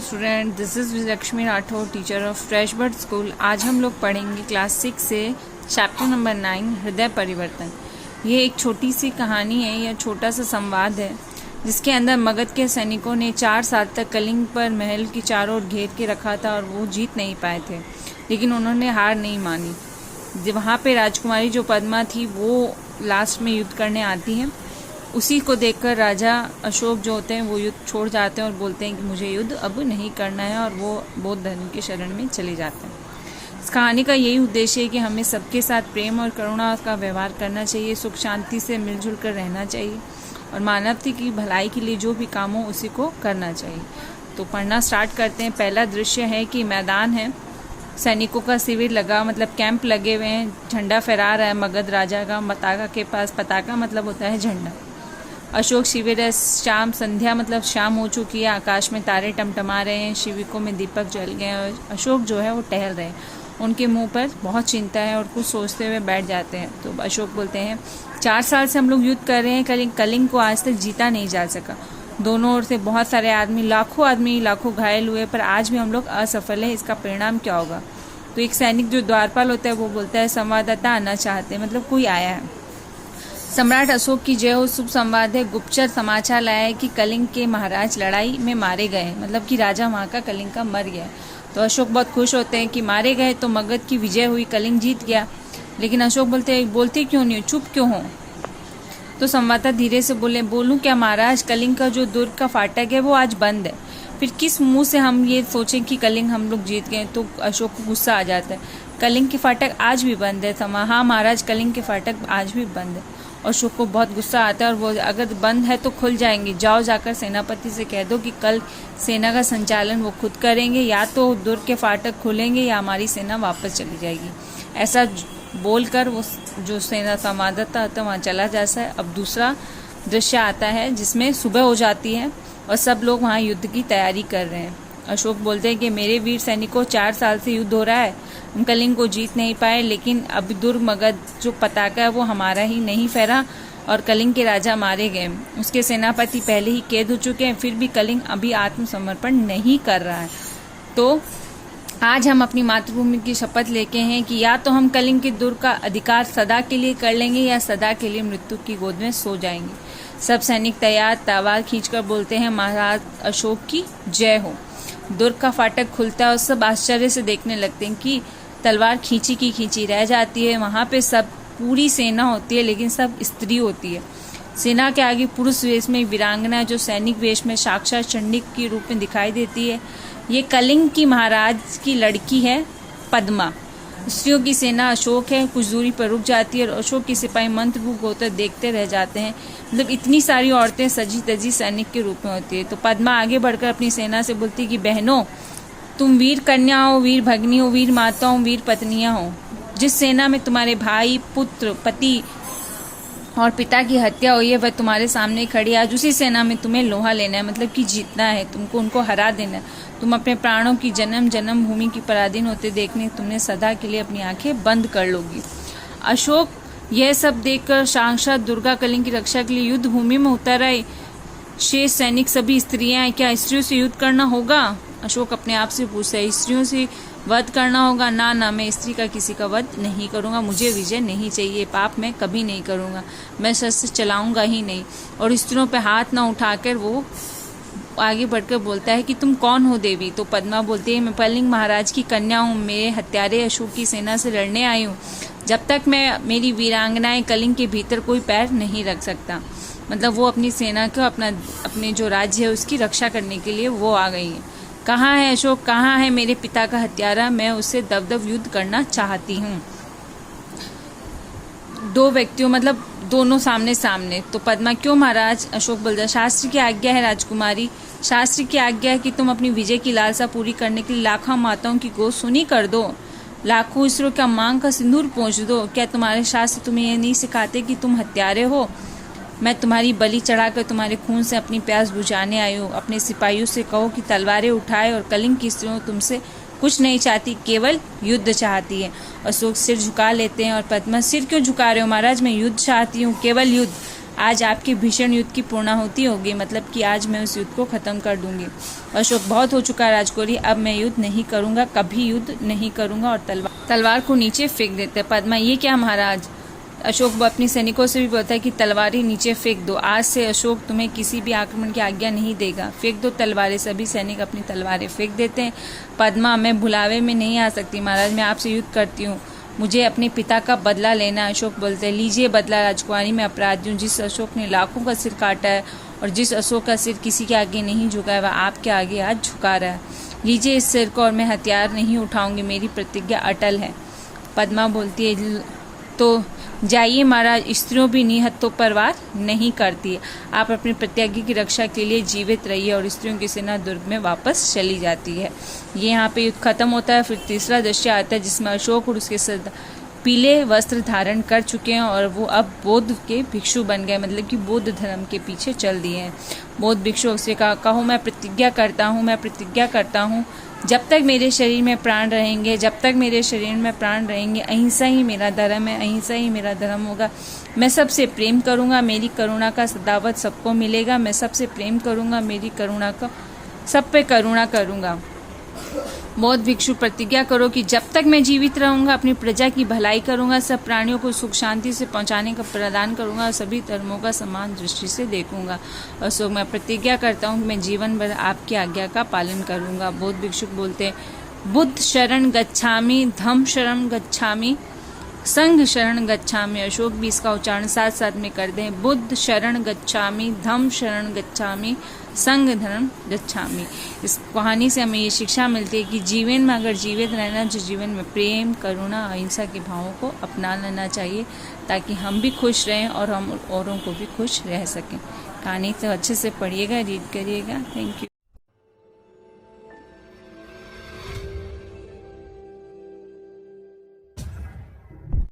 Student, this is Vijayalakshmi Rathore, teacher of Freshbird school. आज हम लोग पढ़ेंगे क्लास 6 से चैप्टर नंबर 9 हृदय परिवर्तन। ये एक छोटी सी कहानी है या छोटा सा संवाद है जिसके अंदर मगध के सैनिकों ने 4 साल तक कलिंग पर महल की चारों ओर घेर के रखा था और वो जीत नहीं पाए थे, लेकिन उन्होंने हार नहीं मानी। वहाँ पे राजकुमारी जो पद्मा थी वो लास्ट में युद्ध करने आती है। उसी को देखकर राजा अशोक जो होते हैं वो युद्ध छोड़ जाते हैं और बोलते हैं कि मुझे युद्ध अब नहीं करना है, और वो बौद्ध धर्म की शरण में चले जाते हैं। इस कहानी का यही उद्देश्य है कि हमें सबके साथ प्रेम और करुणा का व्यवहार करना चाहिए, सुख शांति से मिलजुल कर रहना चाहिए और मानवता की भलाई के लिए जो भी काम हो उसी को करना चाहिए। तो पढ़ना स्टार्ट करते हैं। पहला दृश्य है कि मैदान है, सैनिकों का शिविर लगा, मतलब कैंप लगे हुए हैं, झंडा फहरा रहा है मगध राजा का। पताका के पास, पताका मतलब होता है झंडा। अशोक शिविर है, शाम संध्या मतलब शाम हो चुकी है, आकाश में तारे टमटमा रहे हैं, शिविकों में दीपक जल गए हैं और अशोक जो है वो टहल रहे हैं। उनके मुंह पर बहुत चिंता है और कुछ सोचते हुए बैठ जाते हैं। तो अशोक बोलते हैं, 4 साल से हम लोग युद्ध कर रहे हैं, कलिंग को आज तक जीता नहीं जा सका। दोनों ओर से बहुत सारे आदमी, लाखों घायल हुए, पर आज भी हम लोग असफल है। इसका परिणाम क्या होगा? तो एक सैनिक जो द्वारपाल होता है वो बोलता है, संवाददाता आना चाहते हैं, मतलब कोई आया है। सम्राट अशोक की जय हो, शुभ संवाद है। गुप्तचर समाचार लाया है कि कलिंग के महाराज लड़ाई में मारे गए, मतलब कि राजा वहाँ का कलिंग का मर गया। तो अशोक बहुत खुश होते हैं कि मारे गए तो मगध की विजय हुई, कलिंग जीत गया। लेकिन अशोक बोलते क्यों नहीं, चुप क्यों हो? तो संवाददाता धीरे से बोलूं क्या महाराज, कलिंग का जो दुर्ग का फाटक है वो आज बंद है। फिर किस मुंह से हम ये सोचें कि कलिंग हम लोग जीत गए? तो अशोक को गुस्सा आ जाता है। कलिंग के फाटक आज भी बंद है। हाँ महाराज, कलिंग के फाटक आज भी बंद है। अशोक को बहुत गुस्सा आता है और वो, अगर बंद है तो खुल जाएंगे, जाओ जाकर सेनापति से कह दो कि कल सेना का संचालन वो खुद करेंगे, या तो दुर्ग के फाटक खुलेंगे या हमारी सेना वापस चली जाएगी। ऐसा बोलकर वो जो सेना संवाददाता होता है वहाँ चला जाता है। अब दूसरा दृश्य आता है जिसमें सुबह हो जाती है और सब लोग वहाँ युद्ध की तैयारी कर रहे हैं। अशोक बोलते हैं कि मेरे वीर सैनिकों, 4 साल से युद्ध हो रहा है, हम कलिंग को जीत नहीं पाए, लेकिन अब दुर्ग मगध जो पताका है वो हमारा ही नहीं फहरा और कलिंग के राजा मारे गए। उसके सेनापति पहले ही कैद हो चुके हैं, फिर भी कलिंग अभी आत्मसमर्पण नहीं कर रहा है। तो आज हम अपनी मातृभूमि की शपथ लेके हैं कि या तो हम कलिंग के दुर्ग का अधिकार सदा के लिए कर लेंगे या सदा के लिए मृत्यु की गोद में सो जाएंगे। सब सैनिक तैयार, तलवार खींचकर बोलते हैं, महाराज अशोक की जय हो। दुर्ग का फाटक खुलता है और सब आश्चर्य से देखने लगते हैं कि तलवार खींची की खींची रह जाती है। वहाँ पे सब पूरी सेना होती है, लेकिन सब स्त्री होती है। सेना के आगे पुरुष वेश में वीरांगना जो सैनिक वेश में साक्षात चंडी के रूप में दिखाई देती है। ये कलिंग की महाराज की लड़की है पद्मा। स्त्रियों की सेना अशोक है, कुछ दूरी पर रुक जाती है और अशोक के सिपाही मंत्रमुग्ध होकर देखते रह जाते हैं। मतलब इतनी सारी औरतें सजी तजी सैनिक के रूप में होती है। तो पद्मा आगे बढ़कर अपनी सेना से बोलती है कि बहनों, तुम वीर कन्या हो, वीर भगनी हो, वीर माता हो, वीर पत्नियां हो। जिस सेना में तुम्हारे भाई, पुत्र, पति और पिता की हत्या हुई है वह तुम्हारे सामने खड़ी है। आज उसी सेना में तुम्हें लोहा लेना है, मतलब कि जीतना है, तुमको उनको हरा देना है। तुम अपने प्राणों की जन्म भूमि की पराधीन होते देखने तुमने सदा के लिए अपनी आंखें बंद कर लोगी। अशोक यह सब देखकर साक्षात दुर्गा कलिंग की रक्षा के लिए युद्ध भूमि में उतर आए। शेष सैनिक सभी स्त्रियां हैं, क्या स्त्रियों से युद्ध करना होगा? अशोक अपने आप से पूछता है, स्त्रियों से वध करना होगा? ना, मैं स्त्री का किसी का वध नहीं करूंगा, मुझे विजय नहीं चाहिए, पाप मैं कभी नहीं करूंगा, मैं शस्त्र चलाऊंगा ही नहीं। और स्त्रियों पे हाथ ना उठाकर वो आगे बढ़कर बोलता है कि तुम कौन हो देवी? तो पद्मा बोलती है, मैं कलिंग महाराज की कन्या हूँ, मेरे हत्यारे अशोक की सेना से लड़ने आई हूँ। जब तक मैं मेरी वीरांगनाएं कलिंग के भीतर कोई पैर नहीं रख सकता। मतलब वो अपनी सेना को, अपने जो राज्य है उसकी रक्षा करने के लिए वो आ गई है। कहाँ है अशोक, कहाँ है मेरे पिता का हत्यारा? मैं उससे दबदब युद्ध करना चाहती हूँ। 2 व्यक्तियों, मतलब दोनों सामने सामने। तो पद्मा, क्यों महाराज? अशोक बोलता, शास्त्र की आज्ञा है राजकुमारी, शास्त्र की आज्ञा है कि तुम अपनी विजय की लालसा पूरी करने के लिए लाखों माताओं की गोद सुनी कर दो, लाखों स्त्रियों का मांग का सिंदूर पहुँच दो। क्या तुम्हारे शास्त्र तुम्हें यह नहीं सिखाते कि तुम हत्यारे हो? मैं तुम्हारी बलि चढ़ाकर तुम्हारे खून से अपनी प्यास बुझाने आई हूँ। अपने सिपाहियों से कहो कि तलवारें उठाए, और कलिंग की स्त्रियों तुमसे कुछ नहीं चाहती, केवल युद्ध चाहती है। अशोक सिर झुका लेते हैं और पद्मा, सिर क्यों झुका रहे हो महाराज? मैं युद्ध चाहती हूँ, केवल युद्ध। आज आपके भीषण युद्ध की पूर्णाहुति होगी, मतलब कि आज मैं उस युद्ध को खत्म कर दूंगी। अशोक, बहुत हो चुका राजकुमारी, अब मैं युद्ध नहीं करूंगा, कभी युद्ध नहीं करूंगा, और तलवार को नीचे फेंक देते। पद्मा, ये क्या महाराज? अशोक अपने सैनिकों से भी बोलता है कि तलवारें नीचे फेंक दो, आज से अशोक तुम्हें किसी भी आक्रमण की आज्ञा नहीं देगा, फेंक दो तलवारें। सभी सैनिक अपनी तलवारें फेंक देते हैं। पद्मा, मैं भुलावे में नहीं आ सकती महाराज, मैं आपसे युद्ध करती हूँ, मुझे अपने पिता का बदला लेना है। अशोक बोलते हैं, लीजिए बदला राजकुमारी, मैं अपराधी हूँ। जिस अशोक ने लाखों का सिर काटा है और जिस अशोक का सिर किसी के आगे नहीं झुका है, वह आपके आगे आज झुका रहा है। लीजिए इस सिर को, और मैं हथियार नहीं उठाऊंगी, मेरी प्रतिज्ञा अटल है। पद्मा बोलती है, तो जाइए महाराज, स्त्रियों भी निहत्तों पर वार नहीं करती है, आप अपनी प्रतिज्ञा की रक्षा के लिए जीवित रहिए। और स्त्रियों की सेना दुर्ग में वापस चली जाती है। ये यहाँ पे युद्ध खत्म होता है। फिर तीसरा दृश्य आता है जिसमें अशोक और उसके सरदार पीले वस्त्र धारण कर चुके हैं और वो अब बौद्ध के भिक्षु बन गए, मतलब कि बौद्ध धर्म के पीछे चल दिए हैं। बौद्ध भिक्षु से कहो, मैं प्रतिज्ञा करता हूँ, जब तक मेरे शरीर में प्राण रहेंगे, अहिंसा ही मेरा धर्म है, अहिंसा ही मेरा धर्म होगा। मैं सबसे प्रेम करूंगा, मेरी करुणा का सदावत सबको मिलेगा। मैं सबसे प्रेम करूंगा, मेरी करुणा का सब पे करुणा करूंगा। बौद्ध भिक्षु, प्रतिज्ञा करो कि जब तक मैं जीवित रहूंगा अपनी प्रजा की भलाई करूंगा, सब प्राणियों को सुख शांति से पहुंचाने का प्रदान करूंगा और सभी धर्मों का समान दृष्टि से देखूंगा। अशोक, मैं प्रतिज्ञा करता हूं कि मैं जीवन भर आपकी आज्ञा का पालन करूंगा। बौद्ध भिक्षुक बोलते हैं, बुद्ध शरण गच्छामि, धम्म शरण गच्छामि, संघ शरण गच्छामि। अशोक भी इसका उच्चारण साथ साथ में कर दें, बुद्ध शरण गच्छामि, धम्म शरण गच्छामि, संघ धर्म गच्छामि। इस कहानी से हमें ये शिक्षा मिलती है कि जीवन में अगर जीवित रहना, जो जीवन में प्रेम, करुणा, अहिंसा के भावों को अपना लेना चाहिए, ताकि हम भी खुश रहें और हम औरों को भी खुश रह सकें। कहानी तो अच्छे से पढ़िएगा, रीड करिएगा। Thank you.